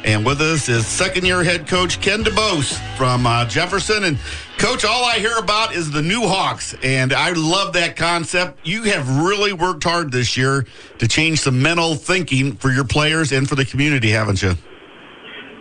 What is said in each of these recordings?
And with us is second-year head coach Ken DuBose from Jefferson. And, Coach, all I hear about is the New'Hawks, and I love that concept. You have really worked hard this year to change some mental thinking for your players and for the community, haven't you?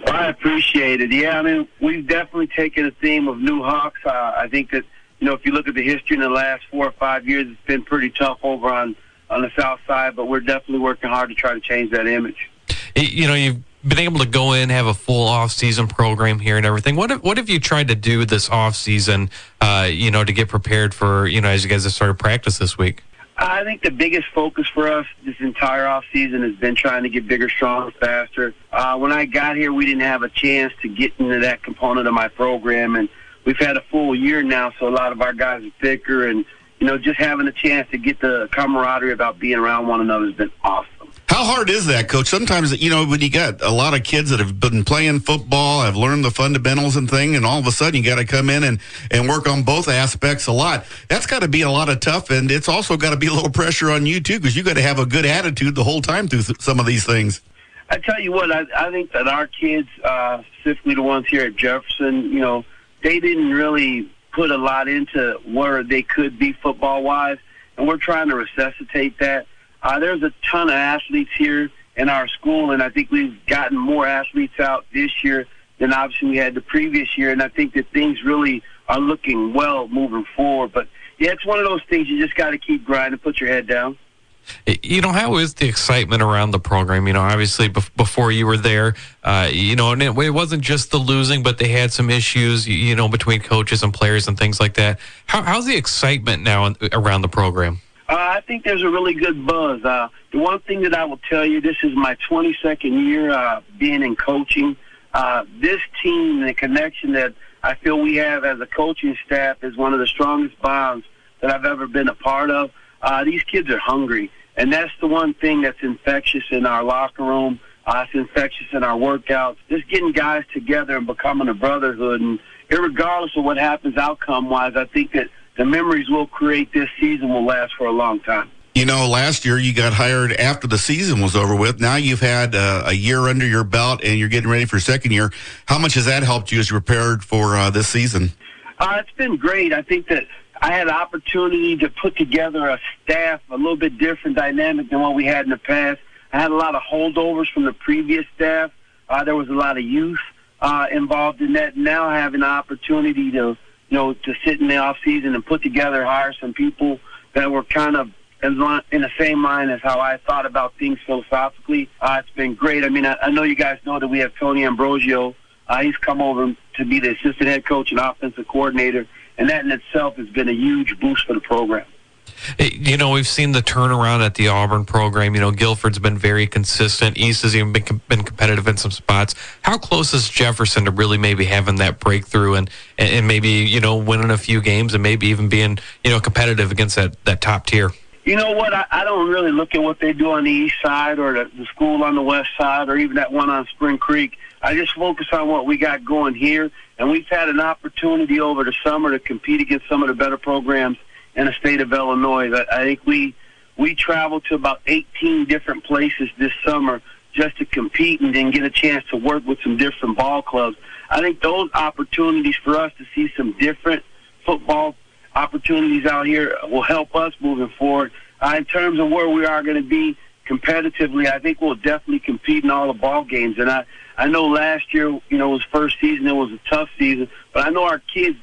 I appreciate it. Yeah, I mean, we've definitely taken a theme of New'Hawks. I think that, if you look at the history in the last 4 or 5 years, it's been pretty tough over on the south side, but we're definitely working hard to try to change that image. You've been able to go in, have a full off-season program here and everything. What have you tried to do this off-season, to get prepared for, as you guys have started practice this week? I think the biggest focus for us this entire off-season has been trying to get bigger, stronger, faster. When I got here, we didn't have a chance to get into that component of my program, and we've had a full year now, so a lot of our guys are thicker, and, just having a chance to get the camaraderie about being around one another has been awesome. How hard is that, Coach? Sometimes, when you got a lot of kids that have been playing football, have learned the fundamentals and thing, and all of a sudden you got to come in and work on both aspects a lot. That's got to be a lot of tough, and it's also got to be a little pressure on you, too, because you got to have a good attitude the whole time through some of these things. I tell you what, I think that our kids, specifically the ones here at Jefferson, they didn't really put a lot into where they could be football-wise, and we're trying to resuscitate that. There's a ton of athletes here in our school, and I think we've gotten more athletes out this year than obviously we had the previous year, and I think that things really are looking well moving forward. But, yeah, it's one of those things you just got to keep grinding, put your head down. How is the excitement around the program? Obviously before you were there, and it wasn't just the losing, but they had some issues, between coaches and players and things like that. How's the excitement now around the program? I think there's a really good buzz. The one thing that I will tell you, this is my 22nd year being in coaching. This team, the connection that I feel we have as a coaching staff is one of the strongest bonds that I've ever been a part of. These kids are hungry, and that's the one thing that's infectious in our locker room. It's infectious in our workouts. Just getting guys together and becoming a brotherhood, and irregardless of what happens outcome-wise, I think that the memories we'll create this season will last for a long time. Last year you got hired after the season was over with. Now you've had a year under your belt, and you're getting ready for second year. How much has that helped you as you prepared for this season? It's been great. I think that I had an opportunity to put together a staff a little bit different dynamic than what we had in the past. I had a lot of holdovers from the previous staff. There was a lot of youth involved in that. Now I have an opportunity to sit in the off season and put together, hire some people that were kind of in the same line as how I thought about things philosophically. It's been great. I mean, I know you guys know that we have Tony Ambrosio. He's come over to be the assistant head coach and offensive coordinator, and that in itself has been a huge boost for the program. We've seen the turnaround at the Auburn program. Guilford's been very consistent. East has even been competitive in some spots. How close is Jefferson to really maybe having that breakthrough and maybe, winning a few games and maybe even being, competitive against that top tier? You know what? I don't really look at what they do on the east side or the school on the west side or even that one on Spring Creek. I just focus on what we got going here, and we've had an opportunity over the summer to compete against some of the better programs in the state of Illinois. I think we traveled to about 18 different places this summer just to compete and then get a chance to work with some different ball clubs. I think those opportunities for us to see some different football opportunities out here will help us moving forward. In terms of where we are going to be competitively, I think we'll definitely compete in all the ball games. And I know last year, it was first season, it was a tough season, but I know our kids,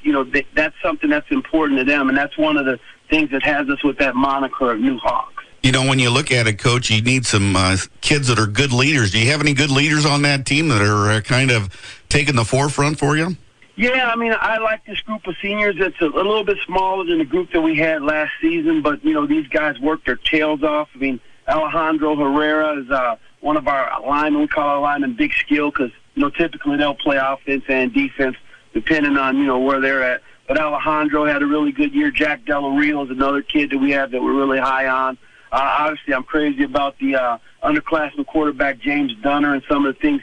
that's something that's important to them, and that's one of the things that has us with that moniker of New'Hawks. When you look at it, Coach, you need some kids that are good leaders. Do you have any good leaders on that team that are kind of taking the forefront for you? Yeah, I mean, I like this group of seniors. It's a little bit smaller than the group that we had last season, but, these guys work their tails off. I mean, Alejandro Herrera is one of our linemen. We call our linemen big skill because, typically they'll play offense and defense depending on, where they're at. But Alejandro had a really good year. Jack Del Rio is another kid that we have that we're really high on. Obviously, I'm crazy about the underclassmen quarterback James Dunner and some of the things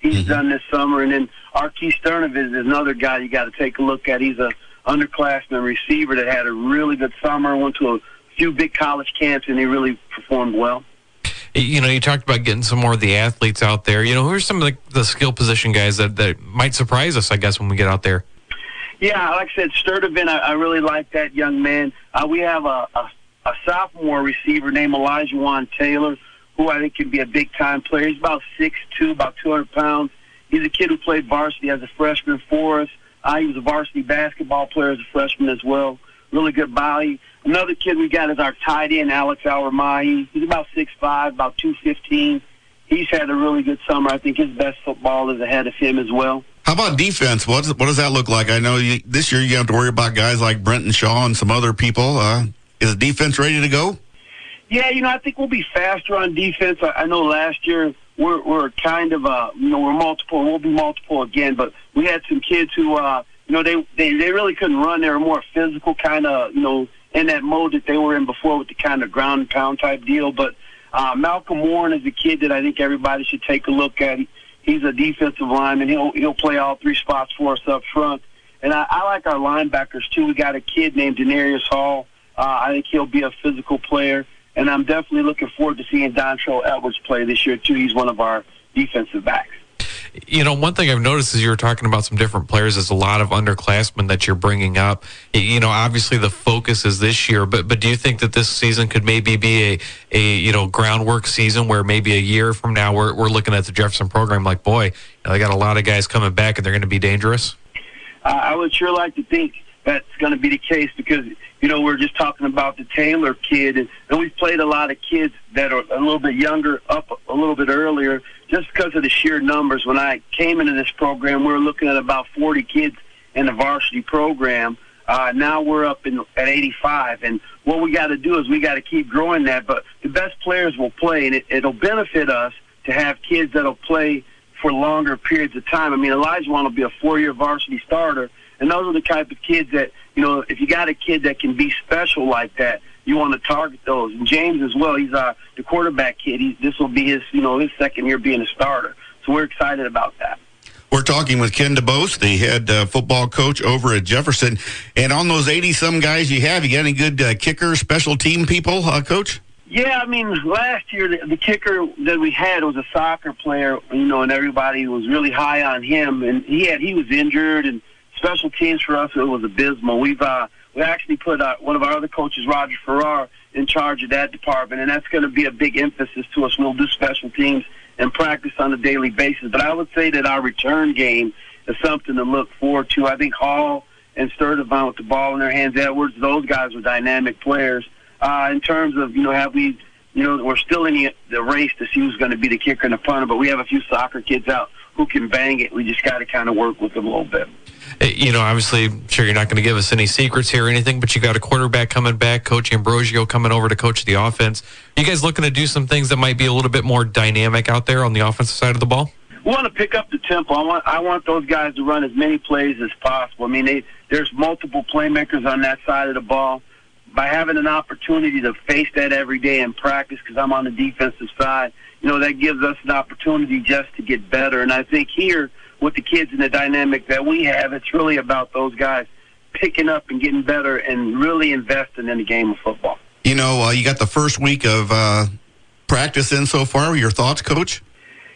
he's done this summer. And then Archie Sternovich is another guy you got to take a look at. He's a underclassman receiver that had a really good summer, went to a few big college camps, and he really performed well. You talked about getting some more of the athletes out there. Who are some of the skill position guys that might surprise us, I guess, when we get out there? Yeah, like I said, Sturdivant, I really like that young man. We have a sophomore receiver named Elijah Juan Taylor, who I think can be a big-time player. He's about 6'2", about 200 pounds. He's a kid who played varsity as a freshman for us. He was a varsity basketball player as a freshman as well. Really good body. Another kid we got is our tight end, Alex Alramahi. He's about 6'5", about 215. He's had a really good summer. I think his best football is ahead of him as well. How about defense? What does that look like? I know this year you have to worry about guys like Brenton Shaw and some other people. Is the defense ready to go? Yeah, I think we'll be faster on defense. I know last year we're kind of we're multiple. We'll be multiple again, but we had some kids who they really couldn't run. They were more physical, kind of in that mode that they were in before with the kind of ground and pound type deal. But Malcolm Warren is a kid that I think everybody should take a look at. He's a defensive lineman. He'll play all three spots for us up front. And I like our linebackers too. We got a kid named Denarius Hall. I think he'll be a physical player. And I'm definitely looking forward to seeing Dontrell Edwards play this year, too. He's one of our defensive backs. One thing I've noticed is you were talking about some different players. There's a lot of underclassmen that you're bringing up. Obviously the focus is this year, but do you think that this season could maybe be a groundwork season where maybe a year from now we're looking at the Jefferson program like, boy, they got a lot of guys coming back and they're going to be dangerous? I would sure like to think that's going to be the case because, we're just talking about the Taylor kid, and we've played a lot of kids that are a little bit younger, up a little bit earlier, just because of the sheer numbers. When I came into this program, we were looking at about 40 kids in the varsity program. Now we're up at 85, and what we got to do is we got to keep growing that, but the best players will play, and it'll benefit us to have kids that'll play for longer periods of time. I mean, Elijah will be a 4-year varsity starter, and those are the type of kids that, if you got a kid that can be special like that, you want to target those. And James as well, he's the quarterback kid. This will be his, his second year being a starter. So we're excited about that. We're talking with Ken DuBose, the head football coach over at Jefferson. And on those 80-some guys you got any good kicker, special team people, Coach? Yeah, last year the kicker that we had was a soccer player, and everybody was really high on him. And he was injured, and special teams for us, it was abysmal. We actually put one of our other coaches, Roger Farrar, in charge of that department, and that's going to be a big emphasis to us. We'll do special teams and practice on a daily basis. But I would say that our return game is something to look forward to. I think Hall and Sturdivant with the ball in their hands, Edwards, those guys are dynamic players. In terms of, we're still in the race to see who's going to be the kicker and the punter, but we have a few soccer kids out who can bang it. We just got to kind of work with them a little bit. Obviously, sure you're not going to give us any secrets here or anything, but you got a quarterback coming back, Coach Ambrosio coming over to coach the offense. Are you guys looking to do some things that might be a little bit more dynamic out there on the offensive side of the ball? We want to pick up the tempo. I want those guys to run as many plays as possible. There's multiple playmakers on that side of the ball. By having an opportunity to face that every day in practice, because I'm on the defensive side, that gives us an opportunity just to get better. And I think here, with the kids and the dynamic that we have, it's really about those guys picking up and getting better and really investing in the game of football. You got the first week of practice in so far. Your thoughts, Coach?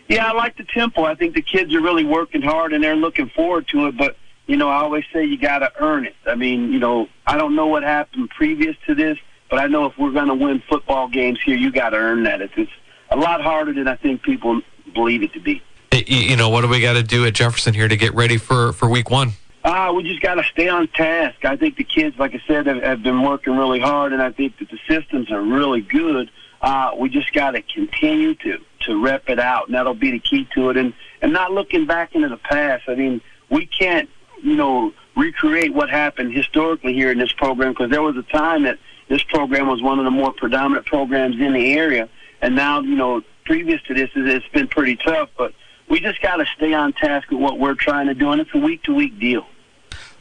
Yeah, I like the tempo. I think the kids are really working hard, and they're looking forward to it. But, I always say you got to earn it. I don't know what happened previous to this, but I know if we're going to win football games here, you got to earn that. It's a lot harder than I think people believe it to be. What do we got to do at Jefferson here to get ready for week one? We just got to stay on task. I think the kids, like I said, have been working really hard, and I think that the systems are really good. We just got to continue to rep it out, and that'll be the key to it. And not looking back into the past. We can't, recreate what happened historically here in this program, because there was a time that this program was one of the more predominant programs in the area. And now, previous to this, it's been pretty tough, but we just got to stay on task with what we're trying to do, and it's a week-to-week deal.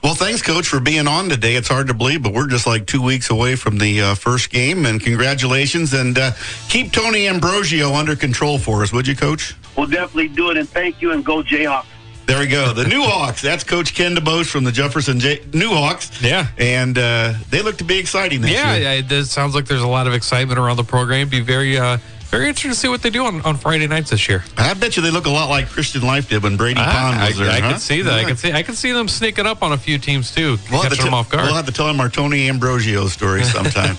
Well, thanks, Coach, for being on today. It's hard to believe, but we're just like 2 weeks away from the first game, and congratulations. And keep Tony Ambrosio under control for us, would you, Coach? We'll definitely do it, and thank you, and go Jayhawks. There we go. The New'Hawks. That's Coach Ken DuBose from the Jefferson New'Hawks. Yeah. And they look to be exciting this year. Yeah, it sounds like there's a lot of excitement around the program. Be very Very interesting to see what they do on Friday nights this year. I bet you they look a lot like Christian Life did when Brady Pond was there. I can see that. Yeah. I can see them sneaking up on a few teams too, catching them off guard. We'll have to tell them our Tony Ambrosio story sometime.